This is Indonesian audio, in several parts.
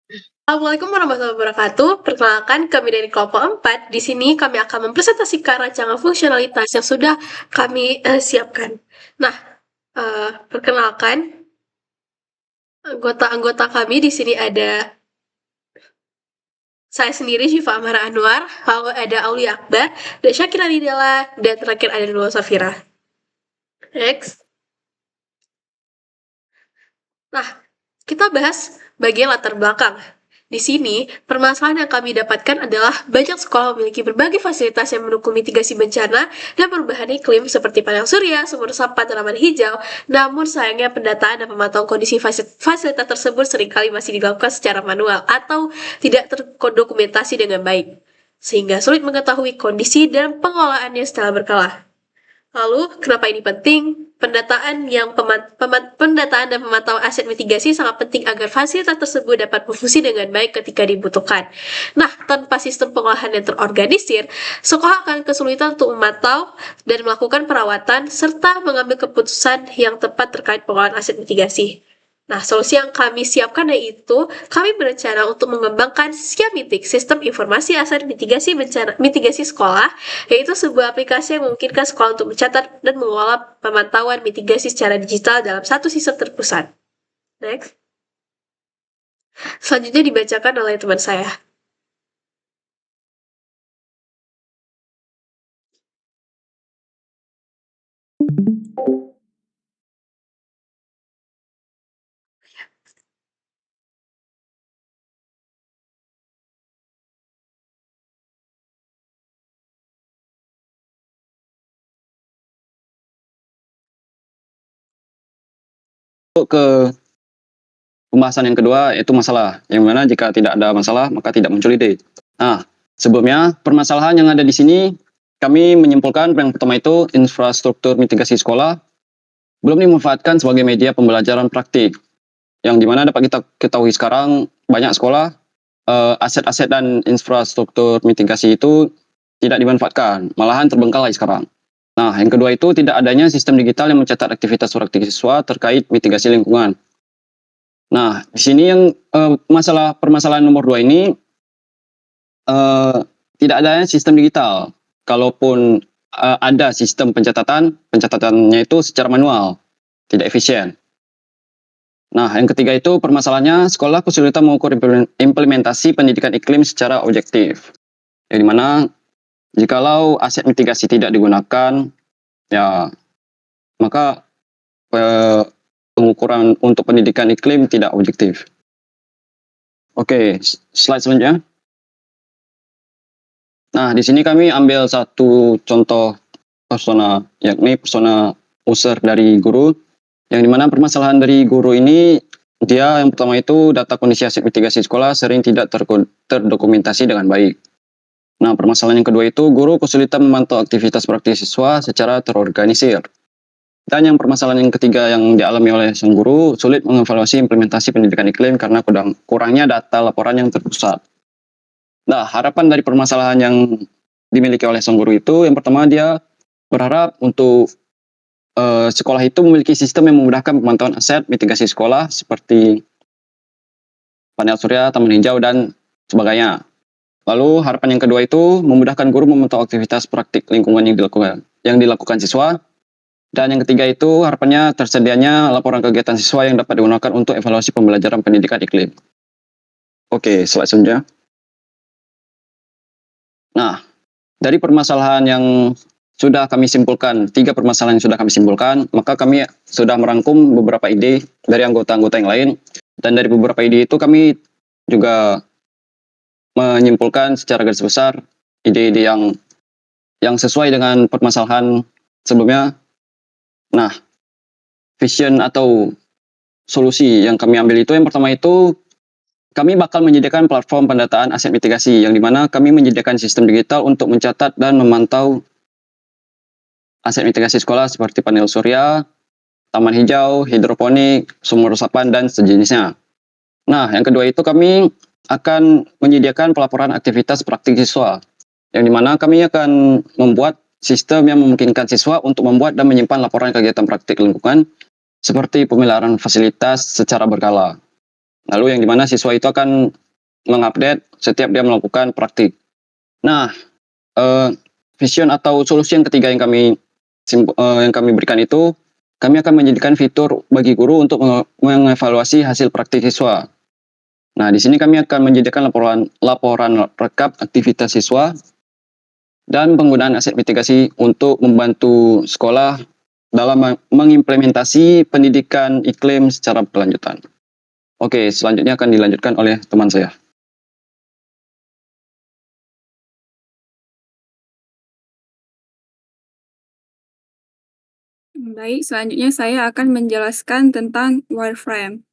Assalamualaikum warahmatullahi wabarakatuh. Perkenalkan, kami dari kelompok 4. Di sini kami akan mempresentasikan rancangan fungsionalitas yang sudah kami siapkan. Nah, perkenalkan, anggota-anggota kami di sini ada saya sendiri, Syifa Amara Anwar, lalu ada Aulia Akbar, dan Syakira Nidela, dan terakhir ada Nurul Safira. Next. Nah, kita bahas bagian latar belakang. Di sini, permasalahan yang kami dapatkan adalah banyak sekolah memiliki berbagai fasilitas yang mendukung mitigasi bencana dan perubahan iklim seperti panel surya, sumur resapan, tanaman hijau. Namun sayangnya pendataan dan pemantauan kondisi fasilitas tersebut seringkali masih dilakukan secara manual atau tidak terdokumentasi dengan baik, sehingga sulit mengetahui kondisi dan pengelolaannya secara berkala. Lalu, kenapa ini penting? Pendataan dan pemantauan aset mitigasi sangat penting agar fasilitas tersebut dapat berfungsi dengan baik ketika dibutuhkan. Nah, tanpa sistem pengolahan yang terorganisir, sekolah akan kesulitan untuk memantau dan melakukan perawatan serta mengambil keputusan yang tepat terkait pengolahan aset mitigasi. Nah, solusi yang kami siapkan yaitu kami berencana untuk mengembangkan Siamitik, Sistem Informasi Aset Mitigasi Bencana Mitigasi Sekolah, yaitu sebuah aplikasi yang memungkinkan sekolah untuk mencatat dan mengelola pemantauan mitigasi secara digital dalam satu sistem terpusat. Next. Selanjutnya dibacakan oleh teman saya. Untuk ke pembahasan yang kedua, yaitu masalah. Yang mana jika tidak ada masalah, maka tidak muncul ide. Nah, sebelumnya permasalahan yang ada di sini, kami menyimpulkan yang pertama itu infrastruktur mitigasi sekolah belum dimanfaatkan sebagai media pembelajaran praktik. Yang dimana dapat kita ketahui sekarang, banyak sekolah, aset-aset dan infrastruktur mitigasi itu tidak dimanfaatkan, malahan terbengkalai sekarang. Nah, yang kedua itu tidak adanya sistem digital yang mencatat aktivitas praktik siswa terkait mitigasi lingkungan. Nah, di sini yang permasalahan nomor 2 ini tidak adanya sistem digital. Kalaupun ada sistem pencatatannya itu secara manual, tidak efisien. Nah, yang ketiga itu permasalahannya sekolah kesulitan mengukur implementasi pendidikan iklim secara objektif. Yang dimana jikalau aset mitigasi tidak digunakan, ya maka pengukuran untuk pendidikan iklim tidak objektif. Oke, slide selanjutnya. Nah, di sini kami ambil satu contoh persona, yakni persona user dari guru, yang dimana permasalahan dari guru ini, dia yang pertama itu data kondisi aset mitigasi sekolah sering tidak terdokumentasi dengan baik. Nah, permasalahan yang kedua itu guru kesulitan memantau aktivitas praktis siswa secara terorganisir. Dan yang permasalahan yang ketiga yang dialami oleh sang guru, sulit mengevaluasi implementasi pendidikan iklim karena kurangnya data laporan yang terpusat. Nah, harapan dari permasalahan yang dimiliki oleh sang guru itu, yang pertama dia berharap untuk sekolah itu memiliki sistem yang memudahkan pemantauan aset mitigasi sekolah seperti panel surya, taman hijau, dan sebagainya. Lalu harapan yang kedua itu memudahkan guru memantau aktivitas praktik lingkungan yang dilakukan siswa. Dan yang ketiga itu harapannya tersedianya laporan kegiatan siswa yang dapat digunakan untuk evaluasi pembelajaran pendidikan iklim. Oke, slide selanjutnya. Nah, dari permasalahan yang sudah kami simpulkan, 3 permasalahan yang sudah kami simpulkan, maka kami sudah merangkum beberapa ide dari anggota-anggota yang lain. Dan dari beberapa ide itu kami juga menyimpulkan secara garis besar ide-ide yang sesuai dengan permasalahan sebelumnya. Nah, vision atau solusi yang kami ambil itu, yang pertama itu kami bakal menyediakan platform pendataan aset mitigasi, yang dimana kami menyediakan sistem digital untuk mencatat dan memantau aset mitigasi sekolah seperti panel surya, taman hijau, hidroponik, sumur resapan, dan sejenisnya. Nah, yang kedua itu kami akan menyediakan pelaporan aktivitas praktik siswa, yang dimana kami akan membuat sistem yang memungkinkan siswa untuk membuat dan menyimpan laporan kegiatan praktik lingkungan seperti pemeliharaan fasilitas secara berkala. Lalu yang dimana siswa itu akan mengupdate setiap dia melakukan praktik. Nah, vision atau solusi yang ketiga yang kami berikan itu, kami akan menjadikan fitur bagi guru untuk mengevaluasi hasil praktik siswa. Nah, di sini kami akan menjadikan laporan rekap aktivitas siswa dan penggunaan aset mitigasi untuk membantu sekolah dalam mengimplementasi pendidikan iklim secara berkelanjutan. Oke, selanjutnya akan dilanjutkan oleh teman saya. Baik, selanjutnya saya akan menjelaskan tentang wireframe.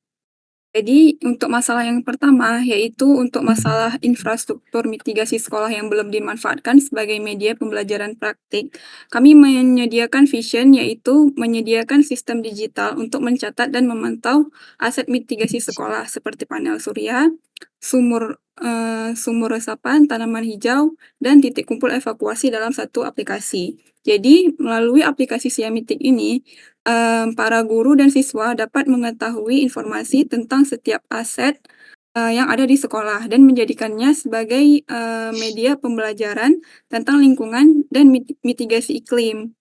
Jadi, untuk masalah yang pertama, yaitu untuk masalah infrastruktur mitigasi sekolah yang belum dimanfaatkan sebagai media pembelajaran praktik, kami menyediakan Vision, yaitu menyediakan sistem digital untuk mencatat dan memantau aset mitigasi sekolah seperti panel surya, sumur resapan, tanaman hijau, dan titik kumpul evakuasi dalam satu aplikasi. Jadi, melalui aplikasi Siamitik ini, para guru dan siswa dapat mengetahui informasi tentang setiap aset yang ada di sekolah dan menjadikannya sebagai media pembelajaran tentang lingkungan dan mitigasi iklim.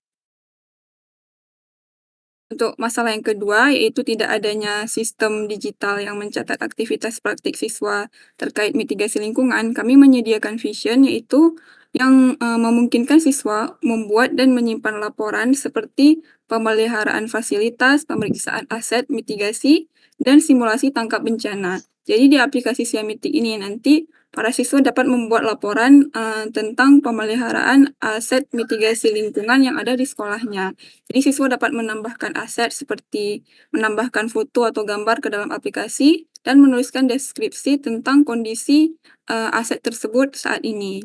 Untuk masalah yang kedua, yaitu tidak adanya sistem digital yang mencatat aktivitas praktik siswa terkait mitigasi lingkungan, kami menyediakan Vision, yaitu yang memungkinkan siswa membuat dan menyimpan laporan seperti pemeliharaan fasilitas, pemeriksaan aset mitigasi, dan simulasi tangkap bencana. Jadi di aplikasi Siamitik ini nanti para siswa dapat membuat laporan tentang pemeliharaan aset mitigasi lingkungan yang ada di sekolahnya. Jadi siswa dapat menambahkan aset seperti menambahkan foto atau gambar ke dalam aplikasi dan menuliskan deskripsi tentang kondisi aset tersebut saat ini.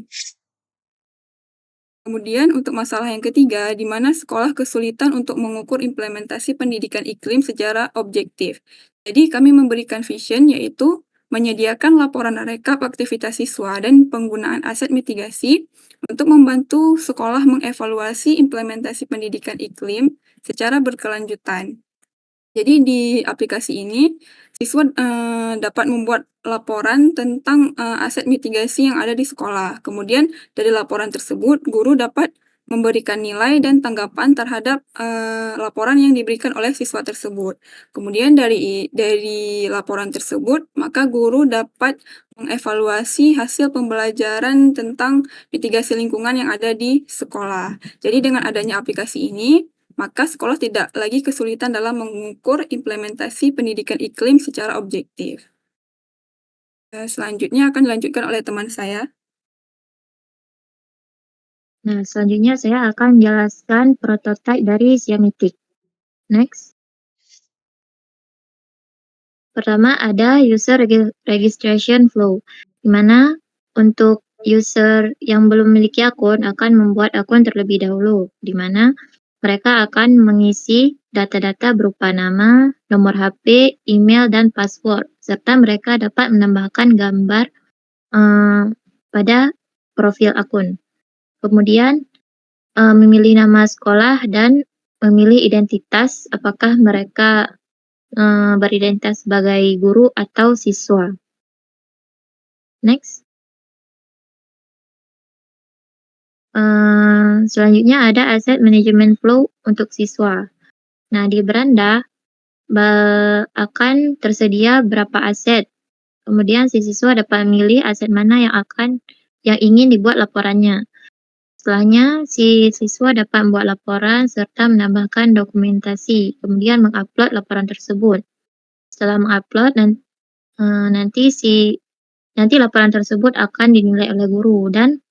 Kemudian untuk masalah yang ketiga, di mana sekolah kesulitan untuk mengukur implementasi pendidikan iklim secara objektif. Jadi kami memberikan Vision, yaitu menyediakan laporan rekap aktivitas siswa dan penggunaan aset mitigasi untuk membantu sekolah mengevaluasi implementasi pendidikan iklim secara berkelanjutan. Jadi di aplikasi ini, siswa dapat membuat laporan tentang aset mitigasi yang ada di sekolah. Kemudian dari laporan tersebut, guru dapat memberikan nilai dan tanggapan terhadap laporan yang diberikan oleh siswa tersebut. Kemudian dari laporan tersebut, maka guru dapat mengevaluasi hasil pembelajaran tentang mitigasi lingkungan yang ada di sekolah. Jadi dengan adanya aplikasi ini, maka sekolah tidak lagi kesulitan dalam mengukur implementasi pendidikan iklim secara objektif. Selanjutnya akan dilanjutkan oleh teman saya. Nah, selanjutnya saya akan jelaskan prototipe dari Siamitik. Next. Pertama ada user registration flow, di mana untuk user yang belum memiliki akun akan membuat akun terlebih dahulu, di mana mereka akan mengisi data-data berupa nama, nomor HP, email, dan password, serta mereka dapat menambahkan gambar pada profil akun. Kemudian memilih nama sekolah dan memilih identitas, apakah mereka beridentitas sebagai guru atau siswa. Next. Selanjutnya ada asset management flow untuk siswa. Nah, di beranda akan tersedia berapa aset. Kemudian si siswa dapat memilih aset mana yang ingin dibuat laporannya. Setelahnya, si siswa dapat membuat laporan serta menambahkan dokumentasi, kemudian mengupload laporan tersebut. Setelah mengupload, nanti laporan tersebut akan dinilai oleh guru dan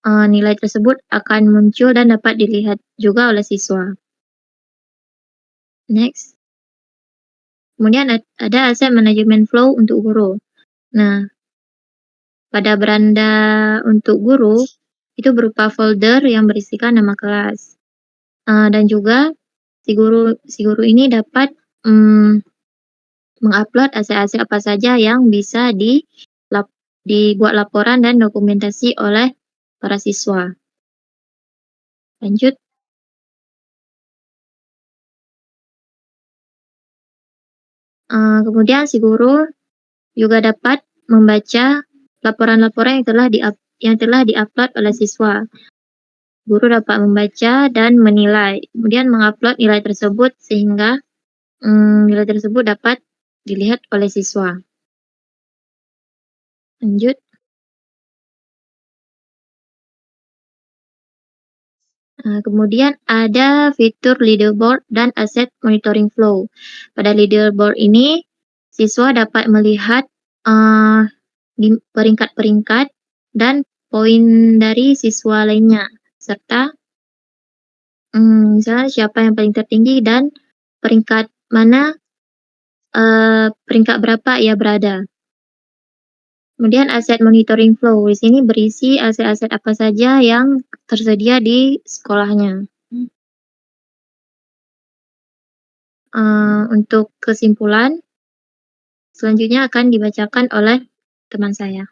nilai tersebut akan muncul dan dapat dilihat juga oleh siswa. Next. Kemudian ada asset management flow untuk guru. Nah, pada beranda untuk guru, itu berupa folder yang berisikan nama kelas. Dan juga si guru ini dapat mengupload aset-aset apa saja yang bisa dibuat laporan dan dokumentasi oleh para siswa. Lanjut. Kemudian si guru juga dapat membaca laporan-laporan yang telah diupload oleh siswa. Guru dapat membaca dan menilai, kemudian mengupload nilai tersebut sehingga nilai tersebut dapat dilihat oleh siswa. Lanjut. Kemudian ada fitur leaderboard dan asset monitoring flow. Pada leaderboard ini, siswa dapat melihat di peringkat-peringkat dan poin dari siswa lainnya, serta misalnya siapa yang paling tertinggi dan peringkat mana, peringkat berapa ia berada. Kemudian aset monitoring flow, di sini berisi aset-aset apa saja yang tersedia di sekolahnya. Untuk kesimpulan, selanjutnya akan dibacakan oleh teman saya.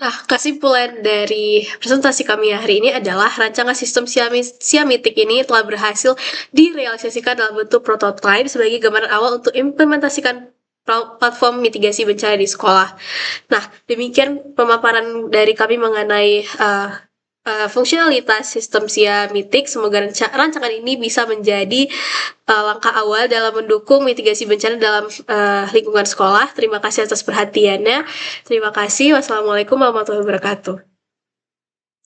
Nah, kesimpulan dari presentasi kami hari ini adalah rancangan sistem Siamitik ini telah berhasil direalisasikan dalam bentuk prototipe sebagai gambaran awal untuk implementasikan platform mitigasi bencana di sekolah. Nah, demikian pemaparan dari kami mengenai fungsionalitas sistem Siamitik. Semoga rancangan ini bisa menjadi langkah awal dalam mendukung mitigasi bencana dalam lingkungan sekolah. Terima kasih atas perhatiannya. Terima kasih. Wassalamualaikum warahmatullahi wabarakatuh.